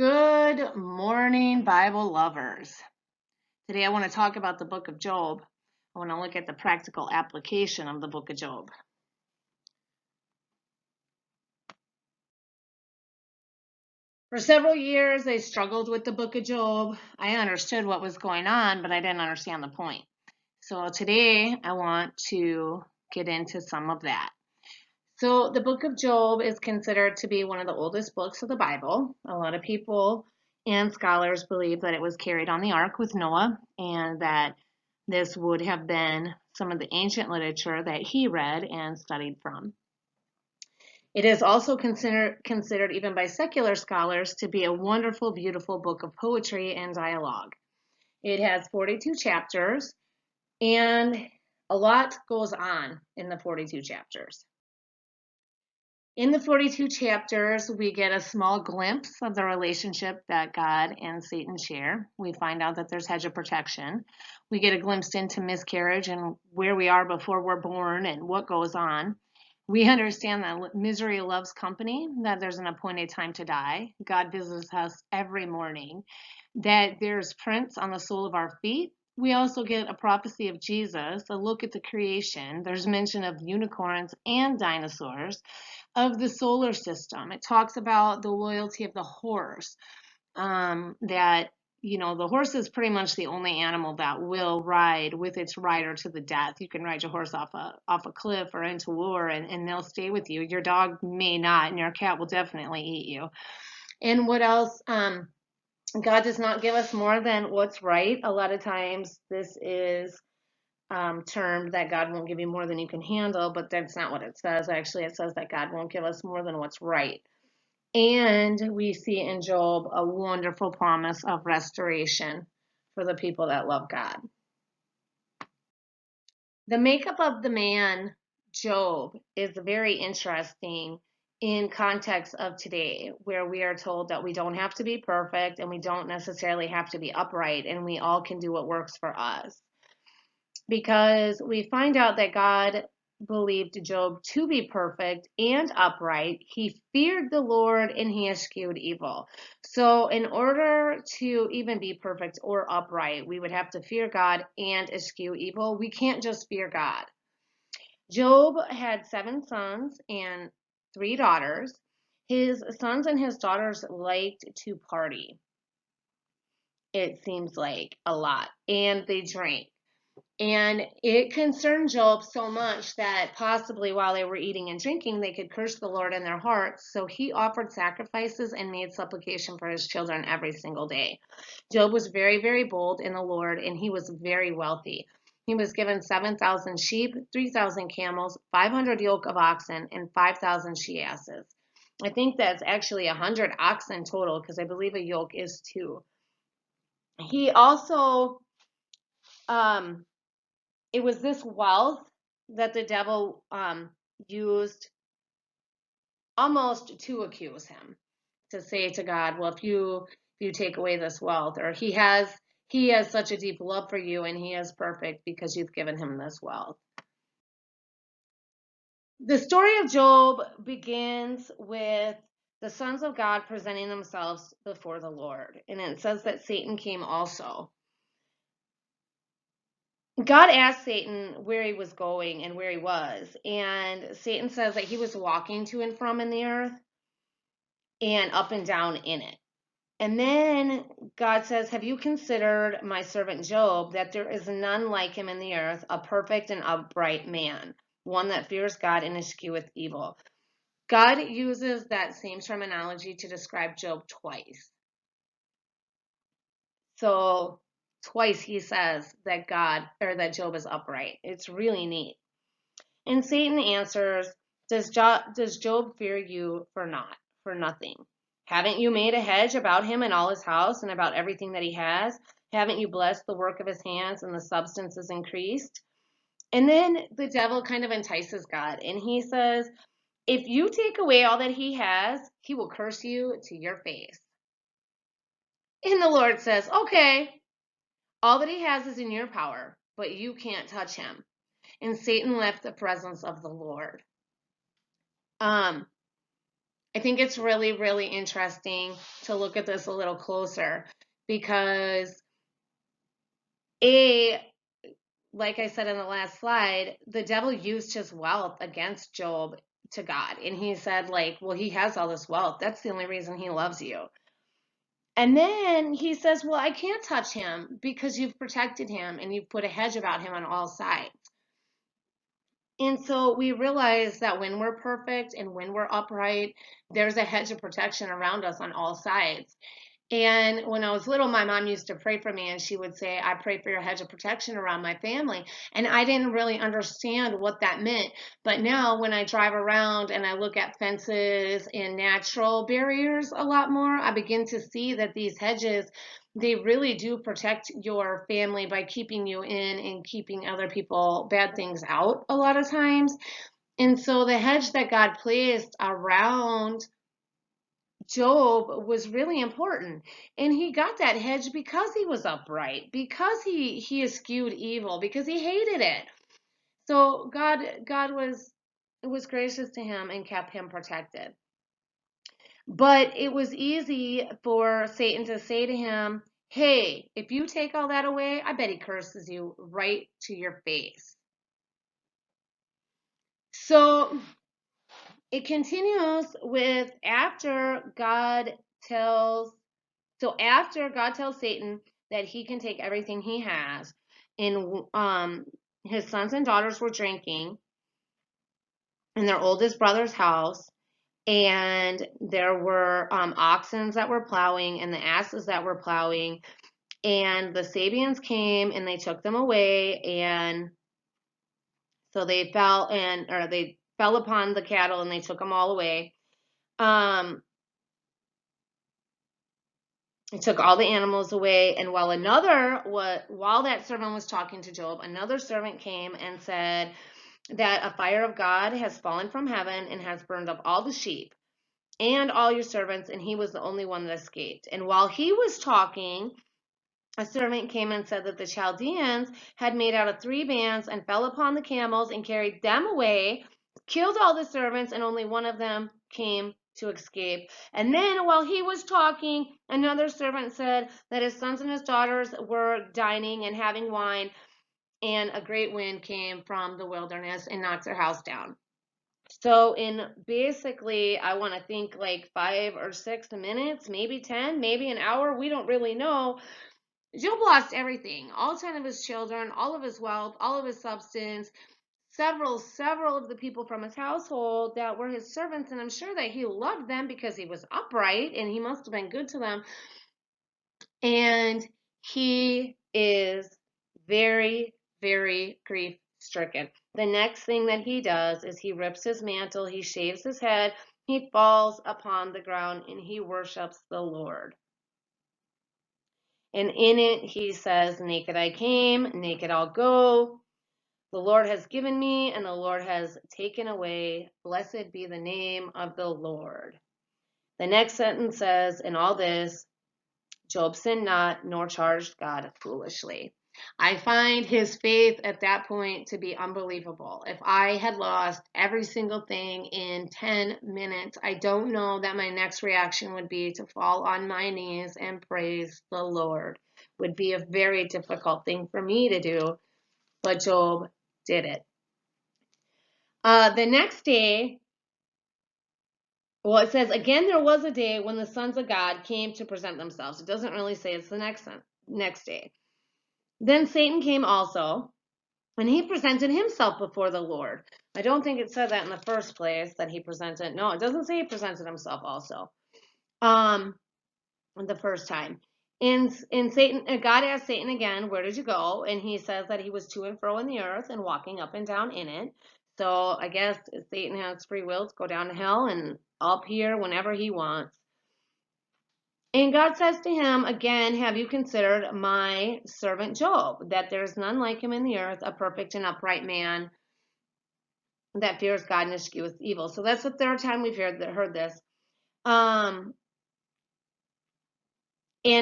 Good morning, Bible lovers. Today I want to talk about the book of Job. I want to look at the practical application of the book of Job. For several years, I struggled with the book of Job. I understood what was going on, but I didn't understand the point. So today I want to get into some of that. So the book of Job is considered to be one of the oldest books of the Bible. A lot of people and scholars believe that it was carried on the ark with Noah and that this would have been some of the ancient literature that he read and studied from. It is also considered even by secular scholars to be a wonderful, beautiful book of poetry and dialogue. It has 42 chapters and a lot goes on in the 42 chapters. In the 42 chapters, we get a small glimpse of the relationship that God and Satan share. We find out that there's hedge of protection. We get a glimpse into miscarriage and where we are before we're born and what goes on. We understand that misery loves company, that there's an appointed time to die. God visits us every morning, that there's prints on the sole of our feet. We also get a prophecy of Jesus, a look at the creation. There's mention of unicorns and dinosaurs, of the solar system. It talks about the loyalty of the horse, that the horse is pretty much the only animal that will ride with its rider to the death. You can ride your horse off a cliff or into war and they'll stay with you. Your dog may not, and your cat will definitely eat you. And what else? God does not give us more than what's right. A lot of times this is termed that God won't give you more than you can handle, but that's not what it says. Actually, it says that God won't give us more than what's right. And we see in Job a wonderful promise of restoration for the people that love God. The makeup of the man, Job, is very interesting in context of today, where we are told that we don't have to be perfect and we don't necessarily have to be upright, and we all can do what works for us. Because we find out that God believed Job to be perfect and upright. He feared the Lord and he eschewed evil. So in order to even be perfect or upright, we would have to fear God and eschew evil. We can't just fear God. Job had 7 sons and 3 daughters. His sons and his daughters liked to party. It seems like a lot. And they drank. And it concerned Job so much that possibly while they were eating and drinking, they could curse the Lord in their hearts. So he offered sacrifices and made supplication for his children every single day. Job was very, very bold in the Lord, and he was very wealthy. He was given 7,000 sheep, 3,000 camels, 500 yoke of oxen, and 5,000 she-asses. I think that's actually 100 oxen total, because I believe a yoke is 2. He also it was this wealth that the devil used almost to accuse him, to say to God, well, if you take away this wealth, or he has such a deep love for you and he is perfect because you've given him this wealth. The story of Job begins with the sons of God presenting themselves before the Lord, and it says that Satan came also. God asked Satan where he was going and where he was, and Satan says that he was walking to and from in the earth and up and down in it. And then God says, have you considered my servant Job, that there is none like him in the earth, a perfect and upright man, one that fears God and escheweth evil? God uses that same terminology to describe Job twice. So twice he says that Job is upright. It's really neat. And Satan answers, does Job fear you for nothing? Haven't you made a hedge about him and all his house and about everything that he has? Haven't you blessed the work of his hands and the substance is increased? And then the devil kind of entices God, and he says, if you take away all that he has, he will curse you to your face. And the Lord says, okay, all that he has is in your power, but you can't touch him. And Satan left the presence of the Lord. I think it's really, really interesting to look at this a little closer because like I said in the last slide, the devil used his wealth against Job to God. And he said, like, well, he has all this wealth. That's the only reason he loves you. And then he says, well, I can't touch him because you've protected him and you've put a hedge about him on all sides. And so we realize that when we're perfect and when we're upright, there's a hedge of protection around us on all sides. And when I was little, my mom used to pray for me, and she would say, I pray for your hedge of protection around my family. And I didn't really understand what that meant. But now when I drive around and I look at fences and natural barriers a lot more, I begin to see that these hedges, they really do protect your family by keeping you in and keeping other people, bad things out a lot of times. And so the hedge that God placed around Job was really important. And he got that hedge because he was upright, because he eschewed evil, because he hated it. So God was gracious to him and kept him protected. But it was easy for Satan to say to him, hey, if you take all that away, I bet he curses you right to your face. So it continues with after God tells Satan that he can take everything he has, and his sons and daughters were drinking in their oldest brother's house, and there were oxen that were plowing and the asses that were plowing, and the Sabians came and they took them away, and so they fell upon the cattle and they took them all away. It took all the animals away, and while that servant was talking to Job, another servant came and said that a fire of God has fallen from heaven and has burned up all the sheep and all your servants, and he was the only one that escaped. And while he was talking, a servant came and said that the Chaldeans had made out of 3 bands and fell upon the camels and carried them away, killed all the servants, and only one of them came to escape. And then while he was talking, another servant said that his sons and his daughters were dining and having wine, and a great wind came from the wilderness and knocked their house down. So in basically, I want to think like 5 or 6 minutes, maybe 10, maybe an hour, we don't really know. Job lost everything, all 10 of his children, all of his wealth, all of his substance, several of the people from his household that were his servants, and I'm sure that he loved them because he was upright and he must have been good to them. And he is very, very grief stricken. The next thing that he does is he rips his mantle, he shaves his head, he falls upon the ground, and he worships the Lord. And in it, he says, naked I came, naked I'll go. The Lord has given me, and the Lord has taken away. Blessed be the name of the Lord. The next sentence says, in all this, Job sinned not, nor charged God foolishly. I find his faith at that point to be unbelievable. If I had lost every single thing in 10 minutes, I don't know that my next reaction would be to fall on my knees and praise the Lord. It would be a very difficult thing for me to do, but Job did it. The next day, well, it says, again, there was a day when the sons of God came to present themselves. It doesn't really say it's the next day. Then Satan came also, and he presented himself before the Lord. I don't think it said that in the first place that he presented. No, it doesn't say he presented himself also. The first time. And Satan, God asked Satan again, where did you go? And he says that he was to and fro in the earth and walking up and down in it. So I guess Satan has free will to go down to hell and up here whenever he wants. And God says to him, again, have you considered my servant Job, that there is none like him in the earth, a perfect and upright man that fears God and escheweth evil. So that's the third time we've heard this. And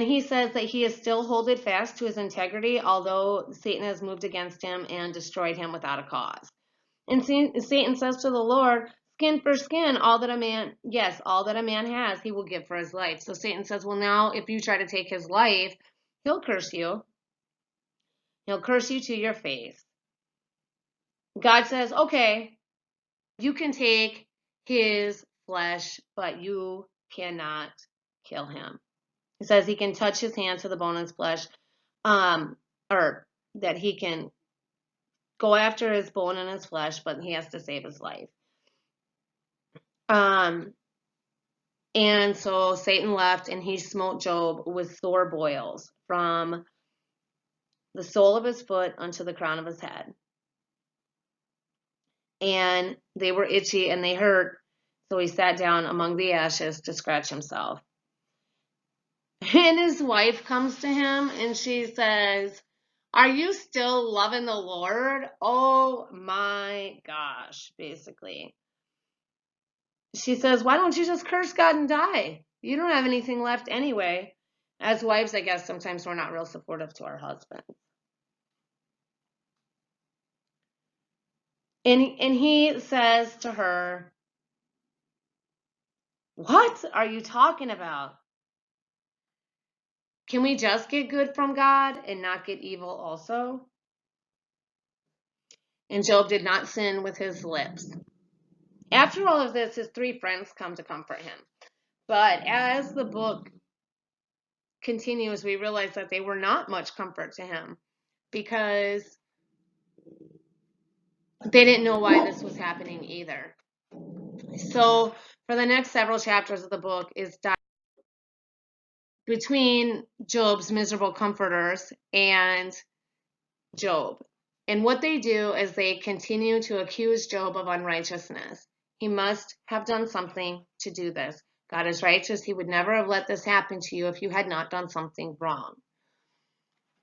he says that he is still holding fast to his integrity, although Satan has moved against him and destroyed him without a cause. And Satan says to the Lord, skin for skin, all that a man has, he will give for his life. So Satan says, well, now if you try to take his life, he'll curse you. He'll curse you to your face. God says, okay, you can take his flesh, but you cannot kill him. He says he can touch his hand to the bone and his flesh, or that he can go after his bone and his flesh, but he has to save his life. And so Satan left, and he smote Job with sore boils from the sole of his foot unto the crown of his head. And they were itchy and they hurt, so he sat down among the ashes to scratch himself. And his wife comes to him and she says, are you still loving the Lord? Oh my gosh, basically. She says, why don't you just curse God and die? You don't have anything left anyway. As wives, I guess sometimes we're not real supportive to our husbands. And he says to her, what are you talking about? Can we just get good from God and not get evil also? And Job did not sin with his lips. After all of this, his three friends come to comfort him. But as the book continues, we realize that they were not much comfort to him because they didn't know why this was happening either. So for the next several chapters of the book is between Job's miserable comforters and Job. And what they do is they continue to accuse Job of unrighteousness. He must have done something to do this. God is righteous. He would never have let this happen to you if you had not done something wrong.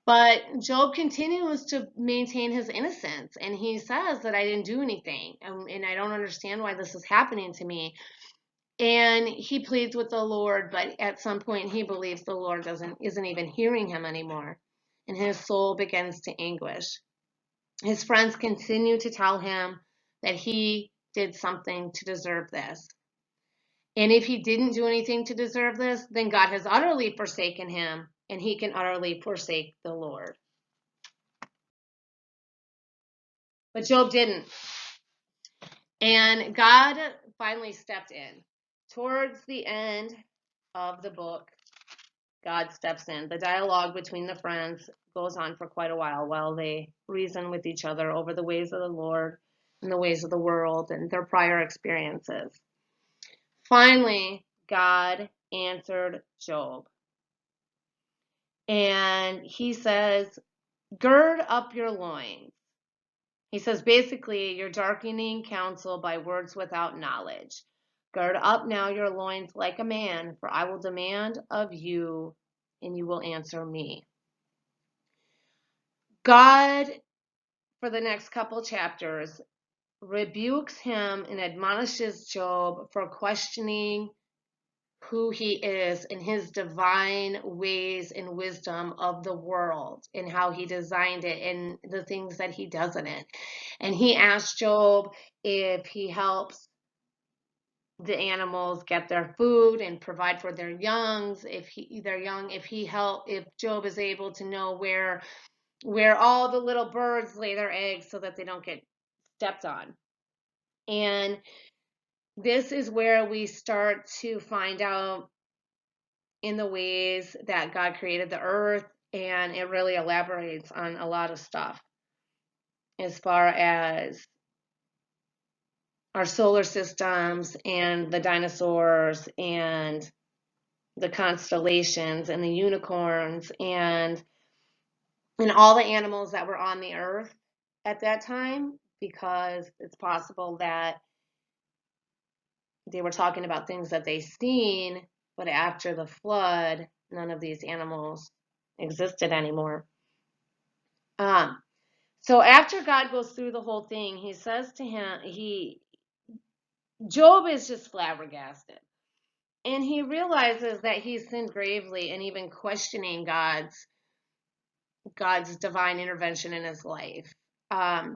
But Job continues to maintain his innocence, and he says that I didn't do anything, and I don't understand why this is happening to me. And he pleads with the Lord, but at some point he believes the Lord isn't even hearing him anymore, and his soul begins to anguish. His friends continue to tell him that he did something to deserve this. And if he didn't do anything to deserve this, then God has utterly forsaken him, and he can utterly forsake the Lord. But Job didn't. And God finally stepped in. Towards the end of the book, God steps in. The dialogue between the friends goes on for quite a while they reason with each other over the ways of the Lord and the ways of the world and their prior experiences. Finally, God answered Job. And he says, gird up your loins. He says, basically, you're darkening counsel by words without knowledge. Gird up now your loins like a man, for I will demand of you, and you will answer me. God, for the next couple chapters, rebukes him and admonishes Job for questioning who he is and his divine ways and wisdom of the world and how he designed it and the things that he does in it. And he asks Job if he helps the animals get their food and provide for their youngs, if Job is able to know where all the little birds lay their eggs so that they don't get stepped on. And this is where we start to find out in the ways that God created the earth, and it really elaborates on a lot of stuff as far as our solar systems and the dinosaurs and the constellations and the unicorns and all the animals that were on the earth at that time, because it's possible that they were talking about things that they seen, but after the flood, none of these animals existed anymore. So after God goes through the whole thing, he says to him, Job is just flabbergasted. And he realizes that he's sinned gravely and even questioning God's divine intervention in his life,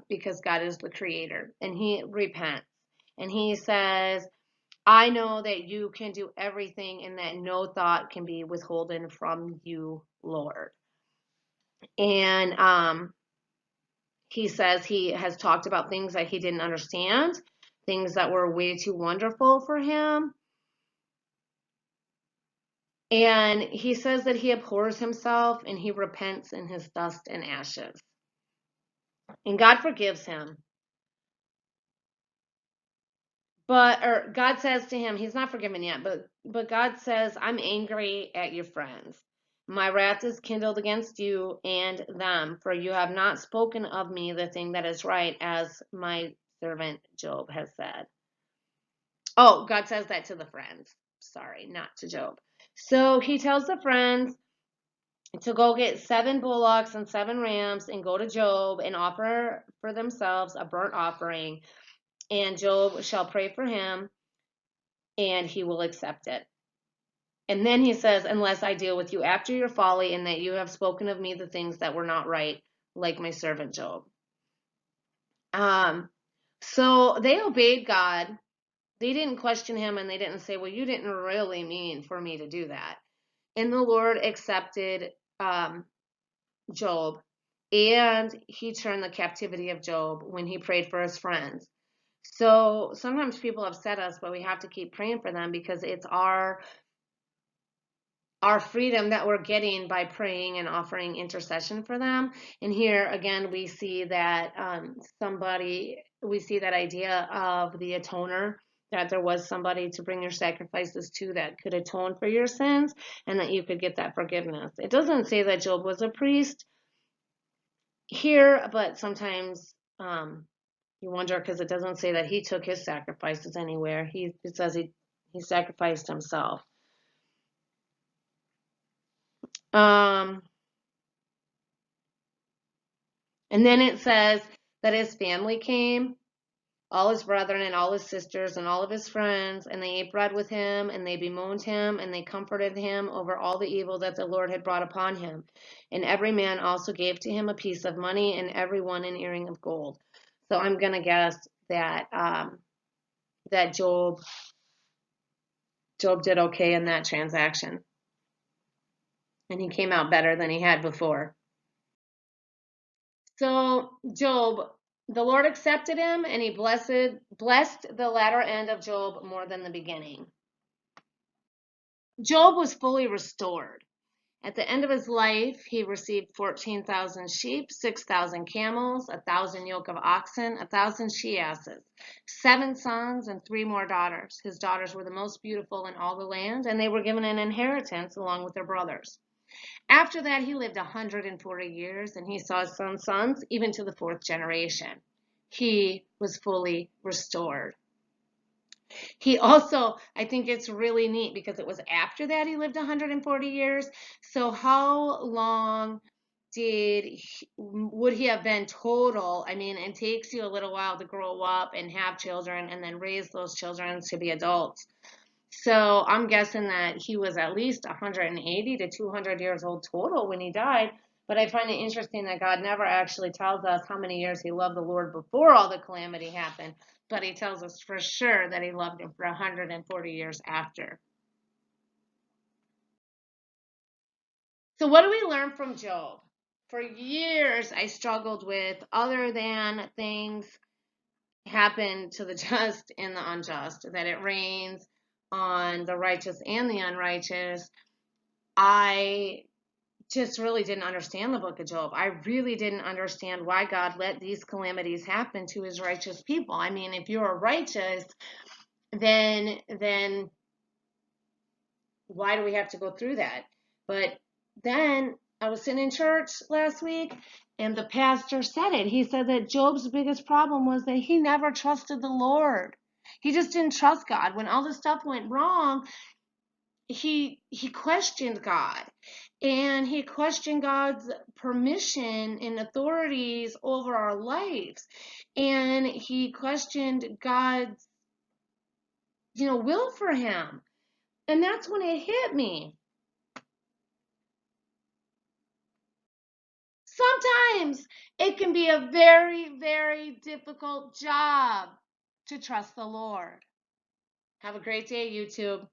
because God is the creator, and he repents. And he says, I know that you can do everything and that no thought can be withholden from you, Lord. And he says he has talked about things that he didn't understand, things that were way too wonderful for him. And he says that he abhors himself and he repents in his dust and ashes. And God forgives him. Or God says to him, he's not forgiven yet, but God says, I'm angry at your friends. My wrath is kindled against you and them, for you have not spoken of me the thing that is right, as my servant Job has said. Oh, God says that to the friends. Sorry, not to Job. So he tells the friends to go get 7 bullocks and 7 rams and go to Job and offer for themselves a burnt offering. And Job shall pray for him and he will accept it. And then he says, unless I deal with you after your folly and that you have spoken of me the things that were not right, like my servant Job. So they obeyed God. They didn't question him and they didn't say, well, you didn't really mean for me to do that. And the Lord accepted Job, and he turned the captivity of Job when he prayed for his friends. So sometimes people upset us, but we have to keep praying for them because it's our freedom that we're getting by praying and offering intercession for them. And here again, we see that we see that idea of the atoner, that there was somebody to bring your sacrifices to that could atone for your sins and that you could get that forgiveness. It doesn't say that Job was a priest here, but sometimes you wonder because it doesn't say that he took his sacrifices anywhere. It says he sacrificed himself. And then it says that his family came, all his brethren and all his sisters and all of his friends, and they ate bread with him, and they bemoaned him, and they comforted him over all the evil that the Lord had brought upon him. And every man also gave to him a piece of money, and every one an earring of gold. So I'm going to guess that that Job did okay in that transaction. And he came out better than he had before. So Job, the Lord accepted him and he blessed the latter end of Job more than the beginning. Job was fully restored. At the end of his life, he received 14,000 sheep, 6,000 camels, 1,000 yoke of oxen, 1,000 she-asses, 7 sons, and 3 more daughters. His daughters were the most beautiful in all the land, and they were given an inheritance along with their brothers. After that, he lived 140 years, and he saw his sons, even to the 4th generation. He was fully restored. He also, I think it's really neat because it was after that he lived 140 years. So how long would he have been total? I mean, it takes you a little while to grow up and have children and then raise those children to be adults. So I'm guessing that he was at least 180 to 200 years old total when he died. But I find it interesting that God never actually tells us how many years he loved the Lord before all the calamity happened, but he tells us for sure that he loved him for 140 years after. So what do we learn from Job? For years, I struggled with, other than things happen to the just and the unjust, that it rains on the righteous and the unrighteous. I just really didn't understand the book of Job. I really didn't understand why God let these calamities happen to his righteous people. I mean, if you're righteous, then why do we have to go through that? But then I was sitting in church last week and the pastor said it. He said that Job's biggest problem was that he never trusted the Lord. He just didn't trust God. When all this stuff went wrong, he questioned God, and he questioned God's permission and authorities over our lives, and he questioned God's will for him. And that's when it hit me. Sometimes it can be a very, very difficult job to trust the Lord. Have a great day, YouTube.